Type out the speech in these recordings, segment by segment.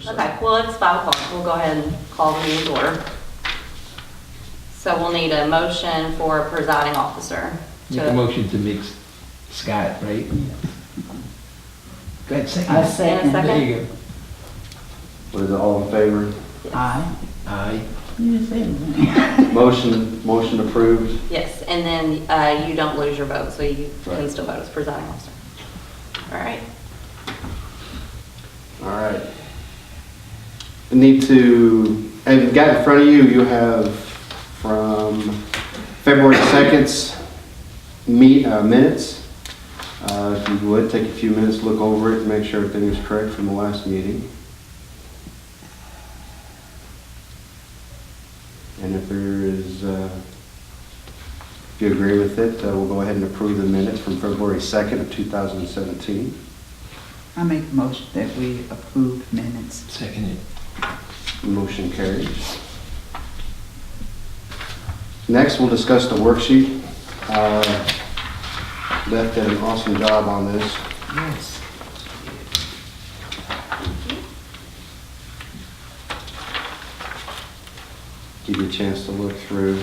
so. Okay, well, it's 5 o'clock. We'll go ahead and call the meeting to order. So we'll need a motion for presiding officer. Make a motion to mix Scott, right? Go ahead, second. I And a second. second? There you go. What is it, all in favor? Aye. Aye. You just said it. Motion approved. Yes, and then you don't lose your vote, so you can Right. still vote as presiding officer. All right. All right. I need to, and you got in front of you, you have from February 2nd's minutes. If you would, take a few minutes, look over it, and make sure everything is correct from the last meeting. And if there is, if you agree with it, we'll go ahead and approve the minutes from February 2nd of 2017. I make a motion that we approve minutes. Second it. Motion carries. Next, we'll discuss the worksheet. Beth did an awesome job on this. Yes. Give you a chance to look through.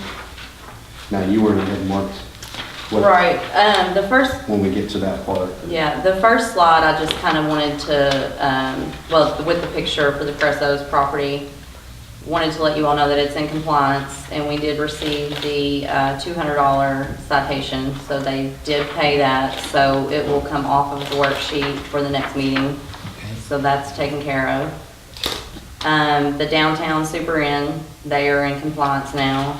Now, you were ahead marked what- Right, the first, when we get to that part. yeah, the first slide, I just kind of wanted to, well, with the picture for the Cresso's property, wanted to let you all know that it's in compliance, and we did receive the $200 citation, so they did pay that, so it will come off of the worksheet for the next meeting, Okay. so that's taken care of. The downtown super inn, they are in compliance now,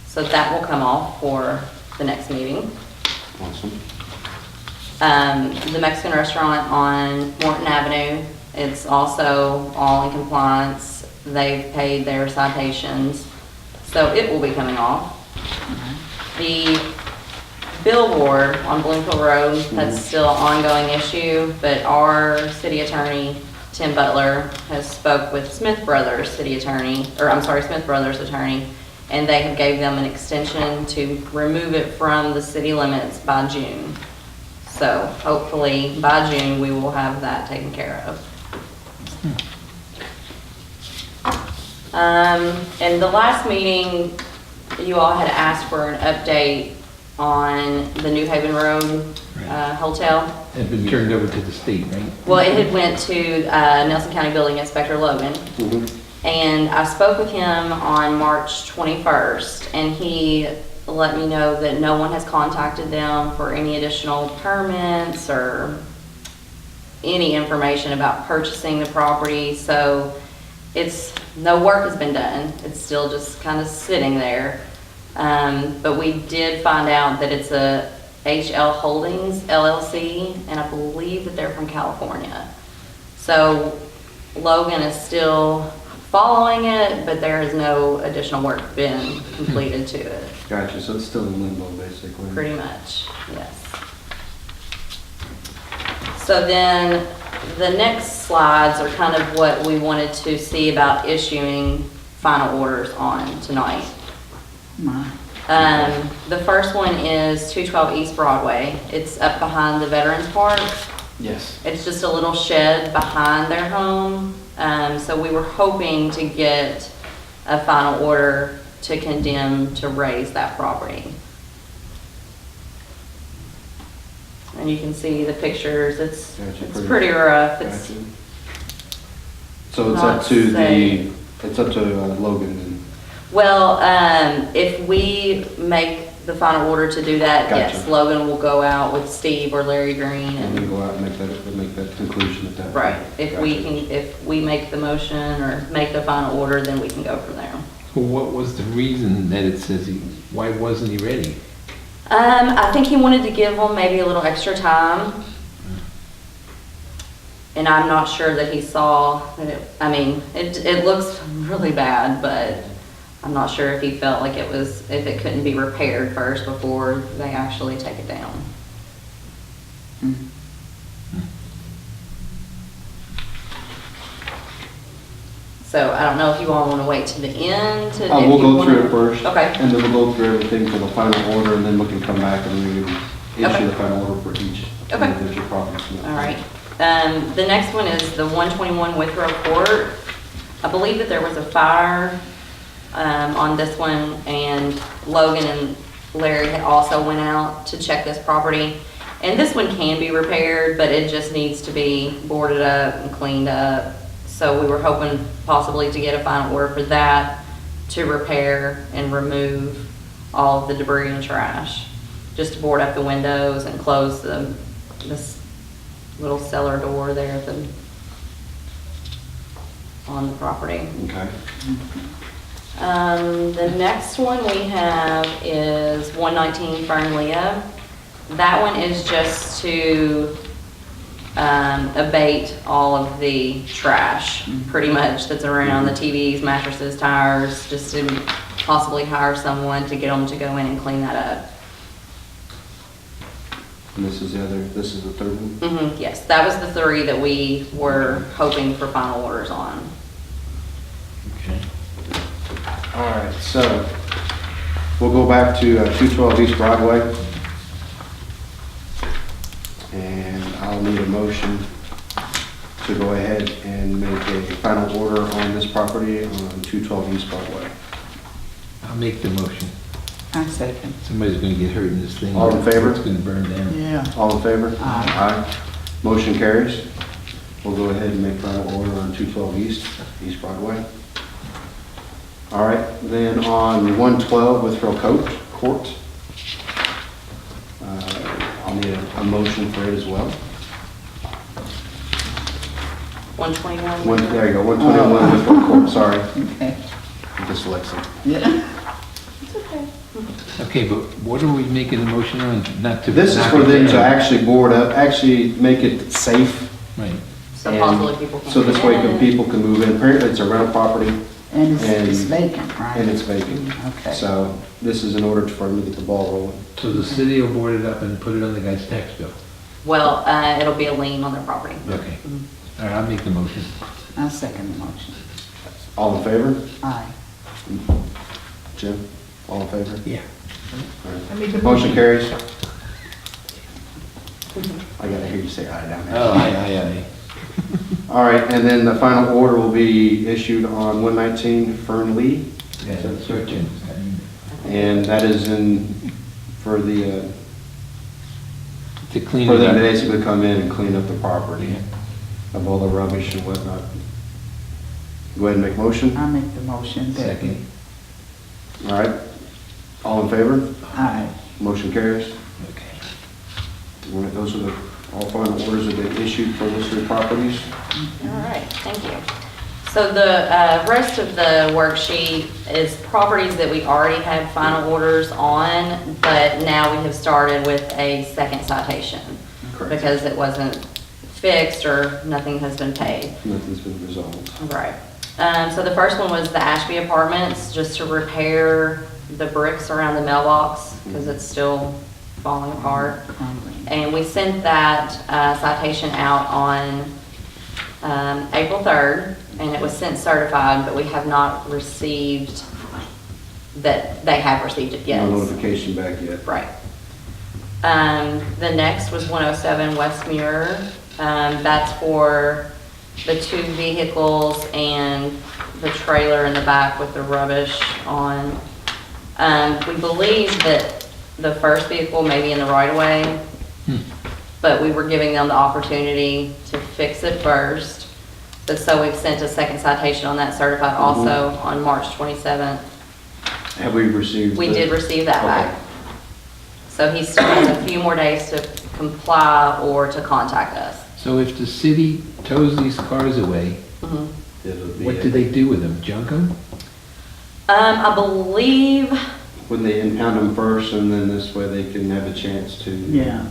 so that will come off for the next meeting. Awesome. The Mexican restaurant on Morton Avenue, it's also all in compliance. They've paid their citations, so it will be coming off. The billboard on Bloomfield Road, that's still an ongoing issue, but our city attorney, Tim Butler, has spoke with Smith Brothers city attorney, or I'm sorry, Smith Brothers attorney, and they have gave them an extension to remove it from the city limits by June. So hopefully by June, we will have that taken care of. And the last meeting, you all had asked for an update on the New Haven Road hotel. It's been turned over to the state, right? Well, it had went to Nelson County Building Inspector Logan. Mhm. And I spoke with him on March 21st, and he let me know that no one has contacted them for any additional permits or any information about purchasing the property. So no work has been done. It's still just kind of sitting there. But we did find out that it's a HL Holdings LLC, and I believe that they're from California. So Logan is still following it, but there has no additional work been completed to it. Gotcha, so it's still in limbo, basically. Pretty much, yes. So then, the next slides are kind of what we wanted to see about issuing final orders on tonight. My. The first one is 212 East Broadway. It's up behind the Veterans Park. Yes. It's just a little shed behind their home. So we were hoping to get a final order to condemn to raise that property. And you can see the pictures. It's Gotcha, pretty rough. It's Gotcha. So it's not up to safe. it's up to Logan then? well, if we make the final order to do that, Gotcha. yes, Logan will go out with Steve or Larry Green And and then go out and make that conclusion at that point? right. If we Gotcha. can, if we make the motion or make the final order, then we can go from there. Well, what was the reason that it says why wasn't he ready? I think he wanted to give them maybe a little extra time. And I'm not sure that he saw that it looks really bad, but I'm not sure if he felt like if it couldn't be repaired first before they actually take it down. So I don't know if you all want to wait to the end to. if We'll you go wanna- through it first. Okay. And then we'll go through everything for the final order, and then we can come back and we can Okay. issue the final order for each Okay. individual property. All right. The next one is the 121 Withrow Court. I believe that there was a fire on this one, and Logan and Larry had also went out to check this property. And this one can be repaired, but it just needs to be boarded up and cleaned up. So we were hoping possibly to get a final order for that to repair and remove all of the debris and trash. Just to board up the windows and close this little cellar door there at on the property. Okay. The next one we have is 119 Fernlea. That one is just to abate all of the trash, pretty much, that's around the TVs, mattresses, tires, just to possibly hire someone to get them to go in and clean that up. And this is the third one? Yes, that was the three that we were hoping for final orders on. Okay. All right, so we'll go back to 212 East Broadway. And I'll need a motion to go ahead and make a final order on this property on 212 East Broadway. I'll make the motion. I second. Somebody's gonna get hurt in this thing. All in favor? It's gonna burn down. Yeah. All in favor? Aye. Motion carries. We'll go ahead and make final order on 212 East Broadway. All right, then on 112 Withrow Court, I'll need a motion for it as well. 121. There you go, 121 Withrow Court, sorry. Okay. I'm dyslexic. Yeah. Okay, but what are we making the motion on? Not to. This is knock for it them to down. actually board up, actually make it safe. Right. So and possibly people can. So this way come in. people can move in. Apparently it's a rental property And And- it's vacant, right? and it's vacant. Okay. So this is in order for them to get the ball rolling. So the city will board it up and put it on the guy's tax bill? Well, it'll be a lien on their property. Okay. All right, I'll make the motion. I second the motion. All in favor? Aye. Jim, all in favor? Yeah. All right. I made the Motion carries. I gotta hear you say aye down there. Oh, aye. All right, and then the final order will be issued on 119 Fern Lee. Yeah, search it. And that is for the, To clean for it them to up. basically come in and clean up the property Yeah. of all the rubbish and whatnot. Go ahead and make motion. I make the motion that. Second. All right, all in favor? Aye. Motion carries. Okay. All right, those are all final orders that have been issued for those three properties. All right, thank you. So the rest of the worksheet is properties that we already had final orders on, but now we have started with a second citation Correct. because it wasn't fixed or nothing has been paid. Nothing's been resolved. Right. So the first one was the Ashby Apartments, just to repair the bricks around the mailbox because it's still falling apart. Crumbling. And we sent that citation out on April 3rd, and it was sent certified, but we have not received that they have received it yet. No notification back yet. Right. The next was 107 West Muir. That's for the two vehicles and the trailer in the back with the rubbish on. We believe that the first vehicle may be in the right of way, but we were giving them the opportunity to fix it first. So we've sent a second citation on that certified also on March 27th. Have we received? We the- did receive that Okay. back. So he still has a few more days to comply or to contact us. So if the city tows these cars away, Mhm. It'll be what do they do with them? Junk them? I believe When they impound them first, and then this way they can have a chance to. Yeah.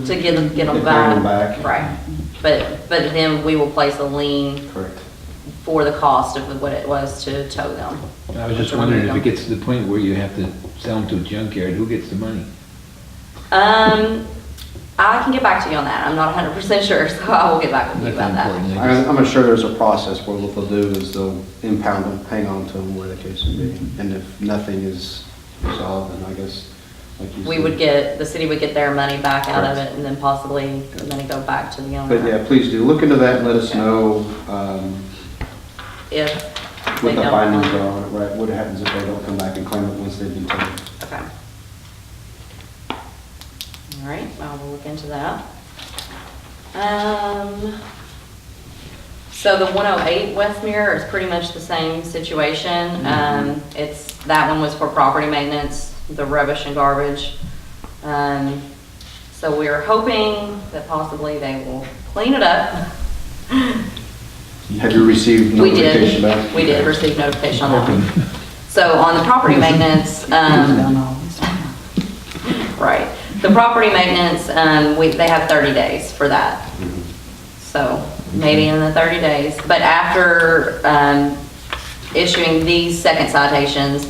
to get them Bring back. them back. Right. But then we will place a lien Correct. for the cost of what it was to tow them. I was just wondering if it gets to the point where you have to sell them to a junkyard, who gets the money? I can get back to you on that. I'm not 100% sure, so I will get back with you That's about that. important. I guess. I'm sure there's a process where what they'll do is they'll impound them, hang on to them where the case may be. And if nothing is resolved, then I guess like you We said. would get, the city would get their money back out of Correct. it and then possibly the money go back to the owner. But yeah, please do, look into that and let us Okay. know, If they what the don't. findings are on it, right? What happens if they don't come back and claim it once they've been told? Okay. All right, I will look into that. So the 108 West Mirror is pretty much the same situation. That one was for property maintenance, the rubbish and garbage. So we are hoping that possibly they will clean it up. Have you received We notification did, back? we did receive notification on that one. So on the property maintenance, Done all this. right, the property maintenance, they have 30 days for that. Mhm. So maybe in the 30 days, but after issuing these second citations,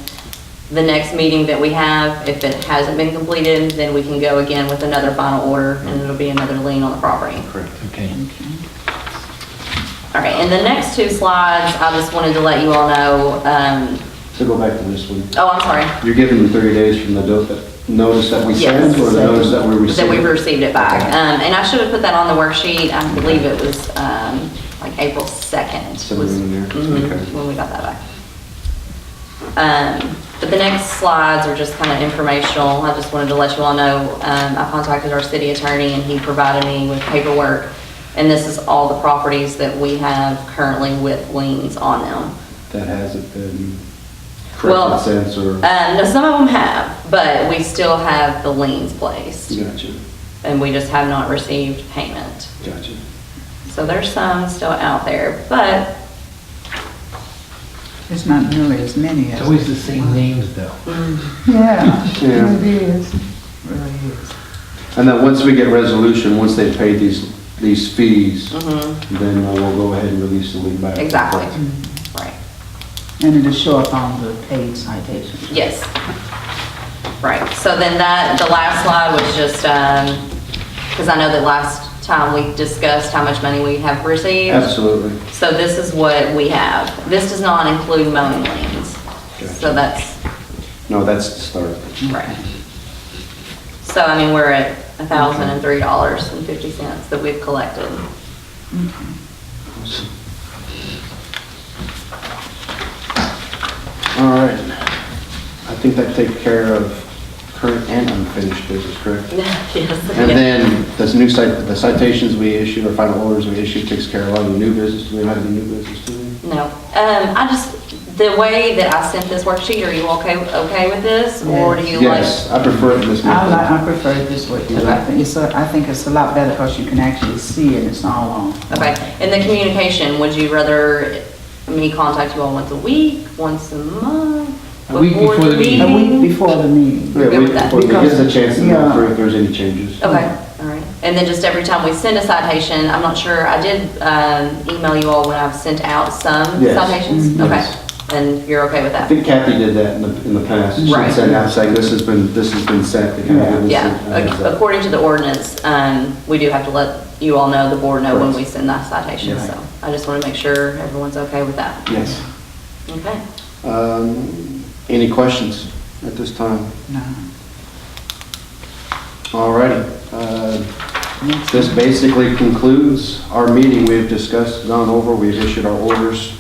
the next meeting that we have, if it hasn't been completed, then we can go again with another final order and it'll be another lien on the property. Correct. Okay. All right, and the next two slides, I just wanted to let you all know, So go back to this one. oh, I'm sorry, You're giving them 30 days from the notice that we Yes. sent or the notice that we received? that we've received it back. Okay. And I should have put that on the worksheet, I believe it was like April 2nd. Somewhere was- in there. Mhm, Okay. when we got that back. But the next slides are just kind of informational. I just wanted to let you all know, I contacted our city attorney and he provided me with paperwork. And this is all the properties that we have currently with liens on them. That hasn't been Well, corrected since or? No, some of them have, but we still have the liens placed. Gotcha, And we just have not received payment. gotcha. So there's some still out there, but There's not nearly as many as. It's always the same names though. Yeah, Yeah. it is. Really is. And then once we get resolution, once they've paid these fees, mhm, then we'll go ahead and release the lien back. exactly, right. And it'll show up on the paid citation. Yes. Right, so then the last slide was just, because I know that last time we discussed how much money we have received. Absolutely. So this is what we have. This does not include mowing liens. So that's, No, that's the start. right. So, I mean, we're at $1,003.50 that we've collected. All right. I think that takes care of current and unfinished business, correct? Yes. And then this new the citations we issue, or final orders we issue, takes care of all the new business. Do we have any new business, do we? No, the way that I sent this worksheet, are you okay with this? Or do you like? Yes, I prefer it in this method. I prefer it this way too. I think it's a lot better because you can actually see it, it's all on. Okay, and the communication, would you rather me contact you all once a week, once a month? A week before the meeting. A week before the meeting. You're good with that? It gives us a chance to Yeah. go through if there's any changes. Okay, all right. And then just every time we send a citation, I'm not sure, I did email you all when I've sent out some Yes. citations? Mhm. Okay, Yes. and you're okay with I that? think Kathy did that in the past. She Right. sent out saying this has been sent. to kind of give us Yeah, a heads up. according to the ordinance, we do have to let you all know, the board know when we send that citation, Yes. so I just want to make sure everyone's okay with that. Yes. Okay. Any questions at this time? No. All righty. This basically concludes our meeting. We've discussed, gone over, we've issued our orders.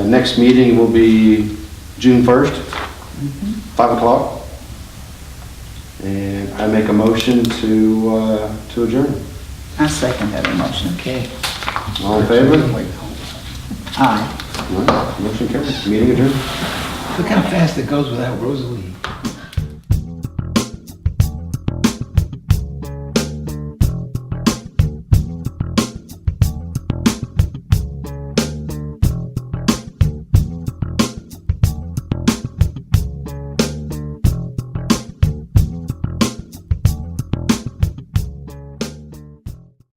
Next meeting will be June 1st, 5 o'clock. And I make a motion to adjourn. I second that motion. Okay. All in favor? Aye. Motion carries. Meeting adjourned. Look how fast it goes without Rosalie.